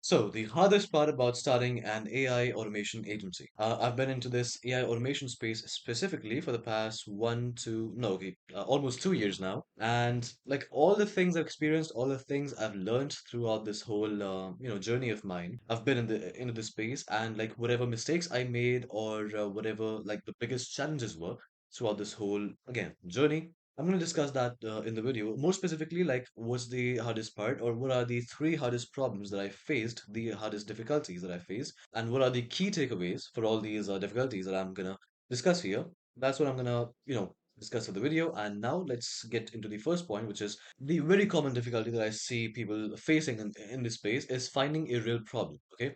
So, the hardest part about starting an AI automation agency. I've been into this AI automation space specifically for the past almost 2 years now. And like all the things I've experienced, all the things I've learned throughout this whole, journey of mine, I've been into this space, and like whatever mistakes I made or whatever like the biggest challenges were throughout this whole, again, journey. I'm going to discuss that in the video. More specifically, like what's the hardest part, or what are the three hardest problems that I faced, the hardest difficulties that I faced, and what are the key takeaways for all these difficulties that I'm going to discuss here. That's what I'm going to, discuss in the video. And now let's get into the first point, which is the very common difficulty that I see people facing in this space is finding a real problem. Okay.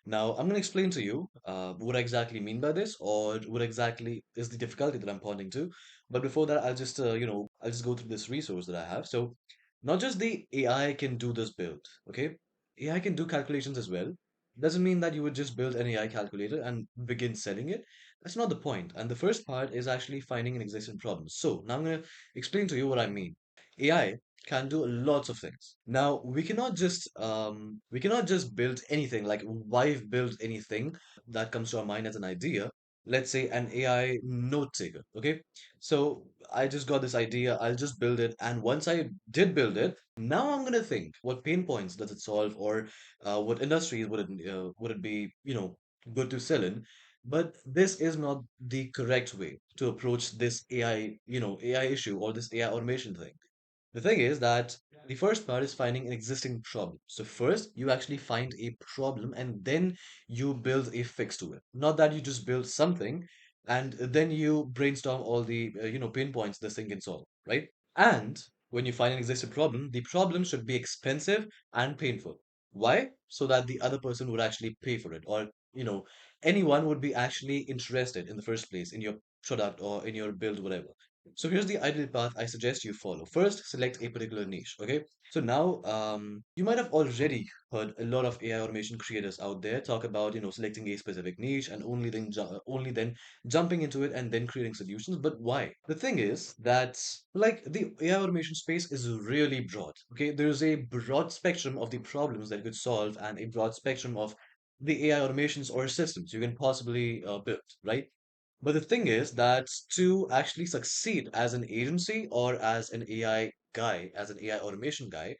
Now, I'm going to explain to you what I exactly mean by this, or what exactly is the difficulty that I'm pointing to. But before that, I'll just go through this resource that I have. So, not just the AI can do this build, okay? AI can do calculations as well. Doesn't mean that you would just build an AI calculator and begin selling it. That's not the point. And the first part is actually finding an existing problem. So, now I'm going to explain to you what I mean. AI can do lots of things. Now, we cannot just build anything, like why build anything that comes to our mind as an idea. Let's say an AI note taker. Okay. So I just got this idea, I'll just build it. And once I did build it, now I'm gonna think what pain points does it solve, or what industries would it be, good to sell in. But this is not the correct way to approach this AI issue, or this AI automation thing. The thing is that the first part is finding an existing problem. So first, you actually find a problem and then you build a fix to it. Not that you just build something and then you brainstorm all the pain points this thing can solve, right? And when you find an existing problem, the problem should be expensive and painful. Why? So that the other person would actually pay for it, or anyone would be actually interested in the first place in your product or in your build, whatever. So here's the ideal path I suggest you follow. First, select a particular niche. Okay. So now, you might have already heard a lot of AI automation creators out there talk about, selecting a specific niche and only then jumping into it and then creating solutions. But why? The thing is that like the AI automation space is really broad. Okay. There's a broad spectrum of the problems that you could solve, and a broad spectrum of the AI automations or systems you can possibly build, right? But the thing is that to actually succeed as an agency or as an AI guy, as an AI automation guy,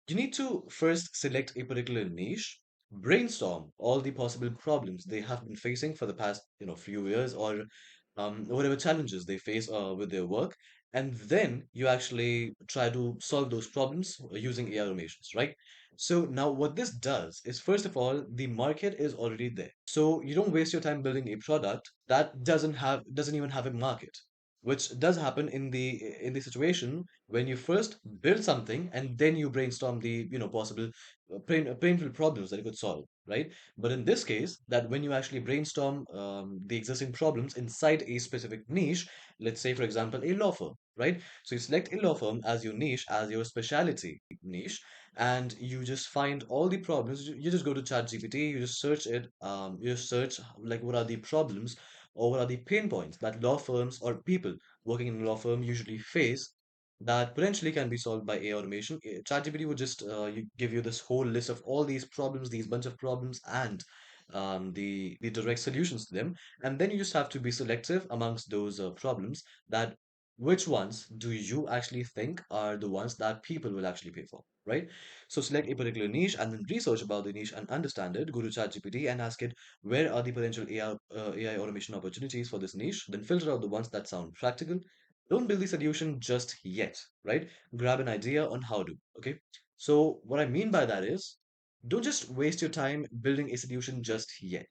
you need to first select a particular niche, brainstorm all the possible problems they have been facing for the past, few years, or whatever challenges they face with their work, and then you actually try to solve those problems using AI automations, right? So now what this does is, first of all, the market is already there. So you don't waste your time building a product that doesn't even have a market, which does happen in the situation when you first build something and then you brainstorm the possible painful problems that you could solve, right? But in this case, that when you actually brainstorm the existing problems inside a specific niche, let's say for example a law firm, right? So you select a law firm as your niche, as your specialty niche, and you just find all the problems. You just go to ChatGPT, you just search it, you just search like what are the problems or what are the pain points that law firms or people working in a law firm usually face, that potentially can be solved by AI automation. ChatGPT would just give you this whole list of all these problems, these bunch of problems, and the direct solutions to them. And then you just have to be selective amongst those problems, that which ones do you actually think are the ones that people will actually pay for, right? So select a particular niche and then research about the niche and understand it. Go to ChatGPT and ask it, where are the potential AI automation opportunities for this niche? Then filter out the ones that sound practical. Don't build the solution just yet, right? Grab an idea on how to. Okay. So what I mean by that is, don't just waste your time building a solution just yet.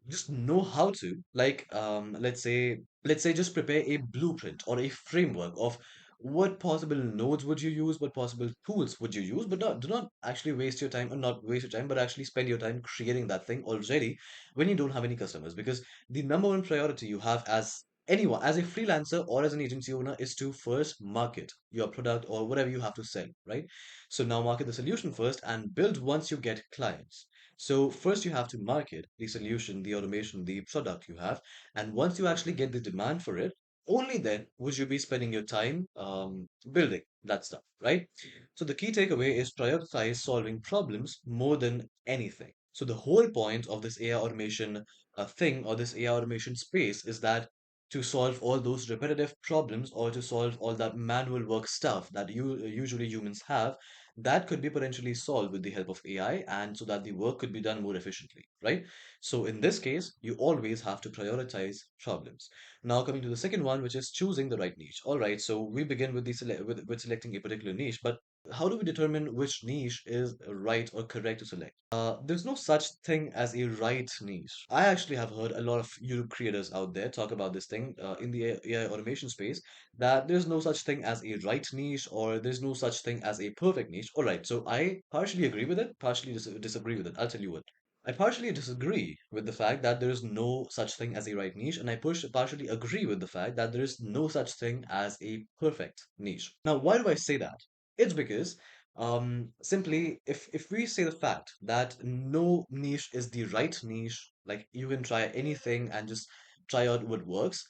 Just know how to, like, let's say just prepare a blueprint or a framework of what possible nodes would you use, what possible tools would you use, but do not actually waste your time, or not waste your time, but actually spend your time creating that thing already when you don't have any customers. Because the number one priority you have as anyone, as a freelancer or as an agency owner, is to first market your product or whatever you have to sell, right? So now market the solution first and build once you get clients. So first you have to market the solution, the automation, the product you have. And once you actually get the demand for it, only then would you be spending your time building that stuff, right? So the key takeaway is prioritize solving problems more than anything. So the whole point of this AI automation thing or this AI automation space is that to solve all those repetitive problems or to solve all that manual work stuff that you usually humans have, that could be potentially solved with the help of AI, and so that the work could be done more efficiently, right? So in this case, you always have to prioritize problems. Now coming to the second one, which is choosing the right niche. All right, so we begin with with selecting a particular niche, but how do we determine which niche is right or correct to select? There's no such thing as a right niche. I actually have heard a lot of YouTube creators out there talk about this thing in the AI automation space, that there's no such thing as a right niche or there's no such thing as a perfect niche. All right, so I partially agree with it, partially disagree with it. I'll tell you what. I partially disagree with the fact that there is no such thing as a right niche, and partially agree with the fact that there is no such thing as a perfect niche. Now, why do I say that? It's because simply if we say the fact that no niche is the right niche, like you can try anything and just try out what works,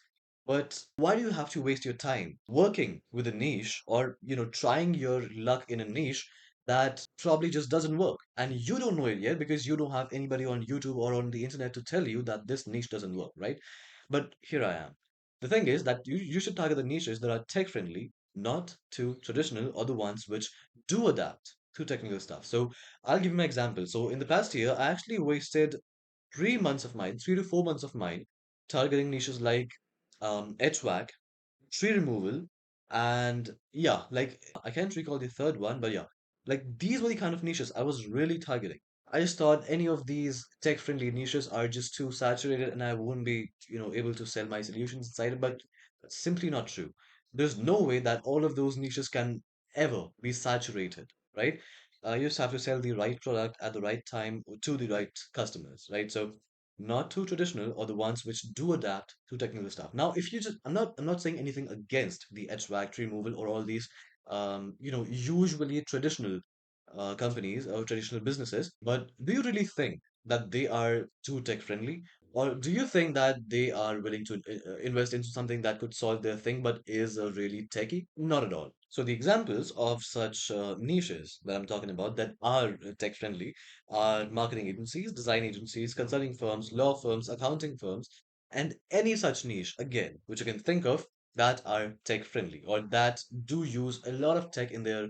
but why do you have to waste your time working with a niche or trying your luck in a niche that probably just doesn't work. And you don't know it yet because you don't have anybody on YouTube or on the internet to tell you that this niche doesn't work, right? But here I am. The thing is that you should target the niches that are tech friendly, not too traditional, or the ones which do adapt to technical stuff. So I'll give you my example. So in the past year, I actually wasted 3 months of mine, 3 to 4 months of mine, targeting niches like HVAC, tree removal, and yeah, like I can't recall the third one, but yeah, like these were the kind of niches I was really targeting. I just thought any of these tech-friendly niches are just too saturated and I won't be, able to sell my solutions inside it, but that's simply not true. There's no way that all of those niches can ever be saturated, right? You just have to sell the right product at the right time to the right customers, right? So not too traditional or the ones which do adapt to technical stuff. Now, if you just, I'm not saying anything against the HVAC tree removal or all these, usually traditional companies or traditional businesses, but do you really think that they are too tech friendly? Or do you think that they are willing to invest into something that could solve their thing but is really techy? Not at all. So the examples of such niches that I'm talking about that are tech friendly are marketing agencies, design agencies, consulting firms, law firms, accounting firms, and any such niche, again, which you can think of that are tech friendly or that do use a lot of tech in their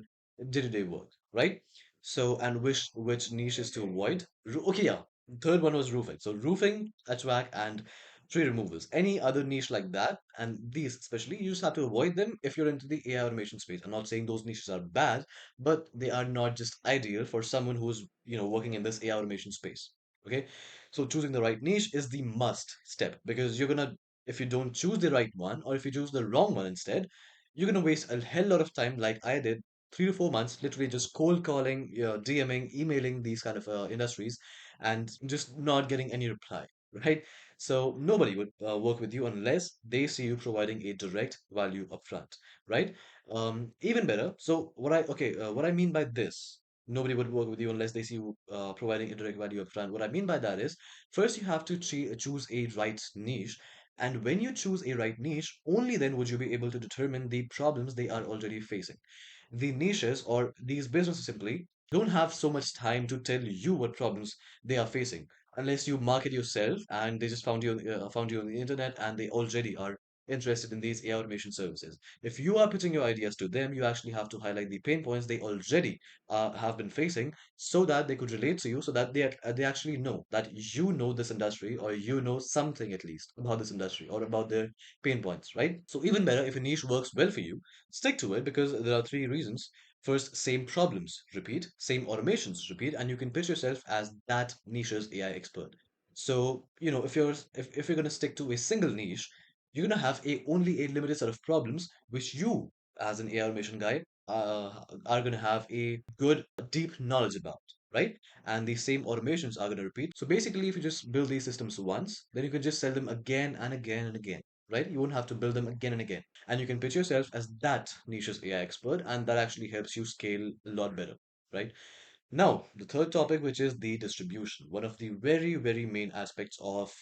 day-to-day work, right? So, and which niches to avoid? Okay, yeah. Third one was roofing. So roofing, HVAC, and tree removals. Any other niche like that, and these especially, you just have to avoid them if you're into the AI automation space. I'm not saying those niches are bad, but they are not just ideal for someone who's working in this AI automation space. Okay, so choosing the right niche is the must step because you're gonna if you don't choose the right one or if you choose the wrong one instead, you're gonna waste a hell lot of time like I did 3 to 4 months, literally just cold calling, DMing, emailing these kind of industries, and just not getting any reply, right? So nobody would work with you unless they see you providing a direct value upfront, right? Even better. So what I mean by this, nobody would work with you unless they see you providing a direct value upfront. What I mean by that is, first you have to choose a right niche. And when you choose a right niche, only then would you be able to determine the problems they are already facing. The niches or these businesses simply don't have so much time to tell you what problems they are facing unless you market yourself and they just found you on the internet and they already are interested in these AI automation services. If you are pitching your ideas to them, you actually have to highlight the pain points they already have been facing so that they could relate to you, so that they actually know that you know this industry or you know something at least about this industry or about their pain points, right? So even better, if a niche works well for you, stick to it because there are three reasons. First, same problems repeat, same automations repeat, and you can pitch yourself as that niche's AI expert. So, if you're gonna stick to a single niche, you're gonna have a only a limited set of problems which you, as an AI automation guy, are gonna have a good deep knowledge about, right? And the same automations are gonna repeat. So basically, if you just build these systems once, then you can just sell them again and again and again, right? You won't have to build them again and again, and you can pitch yourself as that niche's AI expert, and that actually helps you scale a lot better, right? Now, the third topic, which is the distribution, one of the very, very main aspects of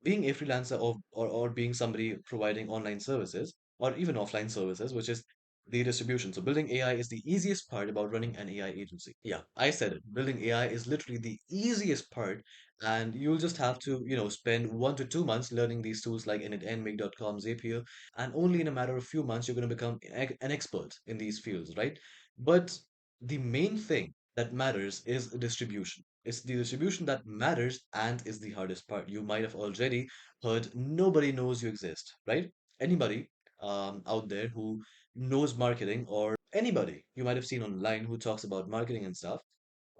being a freelancer or being somebody providing online services or even offline services, which is the distribution. So, building AI is the easiest part about running an AI agency. Yeah, I said it. Building AI is literally the easiest part, and you'll just have to, spend 1 to 2 months learning these tools like Init, Make.com, Zapier, and only in a matter of few months you're going to become an expert in these fields, right? But the main thing that matters is distribution. It's the distribution that matters and is the hardest part. You might have already heard nobody knows you exist, right? Anybody out there who knows marketing, or anybody you might have seen online who talks about marketing and stuff,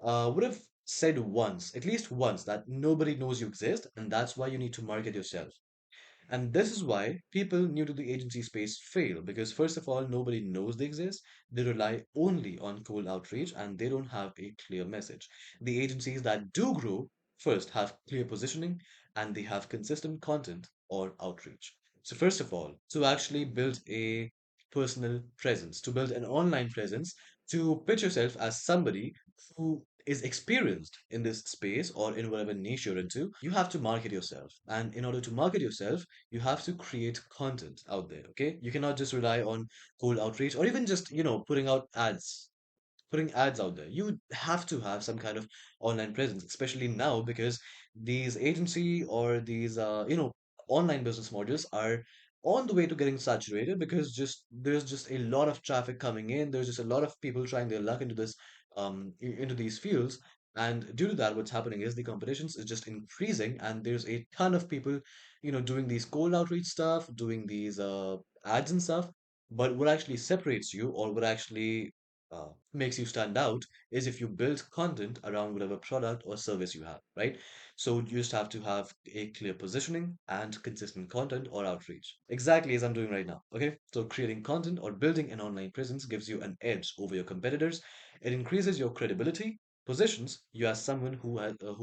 would have said once, at least once, that nobody knows you exist, and that's why you need to market yourself. And this is why people new to the agency space fail because, first of all, nobody knows they exist. They rely only on cold outreach and they don't have a clear message. The agencies that do grow first have clear positioning and they have consistent content or outreach. So, first of all, to actually build a personal presence, to build an online presence, to pitch yourself as somebody who is experienced in this space or in whatever niche you're into, you have to market yourself. And in order to market yourself, you have to create content out there, okay? You cannot just rely on cold outreach or even just, putting ads out there. You have to have some kind of online presence, especially now because these agency or these online business models are on the way to getting saturated because just there's just a lot of traffic coming in. There's just a lot of people trying their luck into this into these fields. And due to that, what's happening is the competitions is just increasing, and there's a ton of people, doing these cold outreach stuff, doing these ads and stuff. But what actually separates you, or what actually makes you stand out is if you build content around whatever product or service you have, right? So you just have to have a clear positioning and consistent content or outreach. Exactly as I'm doing right now. Okay. So creating content or building an online presence gives you an edge over your competitors. It increases your credibility, positions you as someone who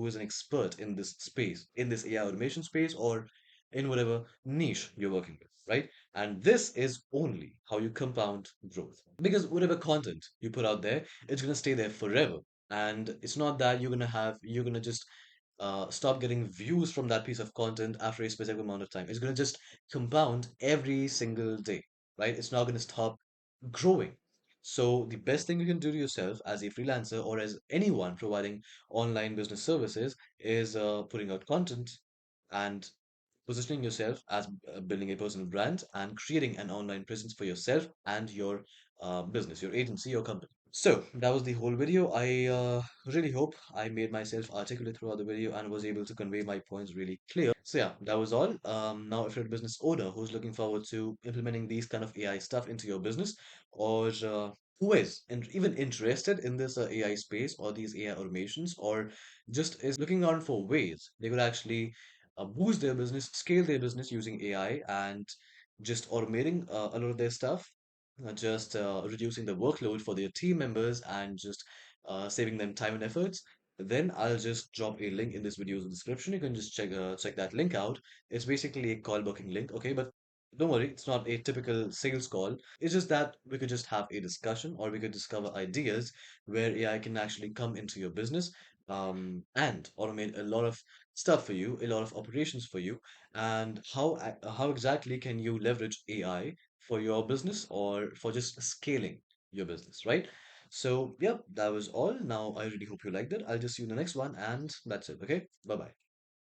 is an expert in this space, in this AI automation space, or in whatever niche you're working with, right? And this is only how you compound growth. Because whatever content you put out there, it's gonna stay there forever. And it's not that you're gonna just stop getting views from that piece of content after a specific amount of time. It's gonna just compound every single day, right? It's not gonna stop growing. So the best thing you can do to yourself as a freelancer or as anyone providing online business services is putting out content and positioning yourself as building a personal brand and creating an online presence for yourself and your business, your agency, your company. So that was the whole video. I really hope I made myself articulate throughout the video and was able to convey my points really clear. So yeah, that was all. Now, if you're a business owner who's looking forward to implementing these kind of AI stuff into your business, or who is and even interested in this AI space or these AI automations, or just is looking around for ways they could actually boost their business, scale their business using AI, and just automating a lot of their stuff, just reducing the workload for their team members and just saving them time and efforts, then I'll just drop a link in this video's description. You can just check that link out. It's basically a call booking link, okay? But don't worry, it's not a typical sales call. It's just that we could just have a discussion or we could discover ideas where AI can actually come into your business and automate a lot of stuff for you, a lot of operations for you, and how exactly can you leverage AI for your business or for just scaling your business, right? So, yeah, that was all. Now, I really hope you liked it. I'll just see you in the next one, and that's it. Okay, bye bye.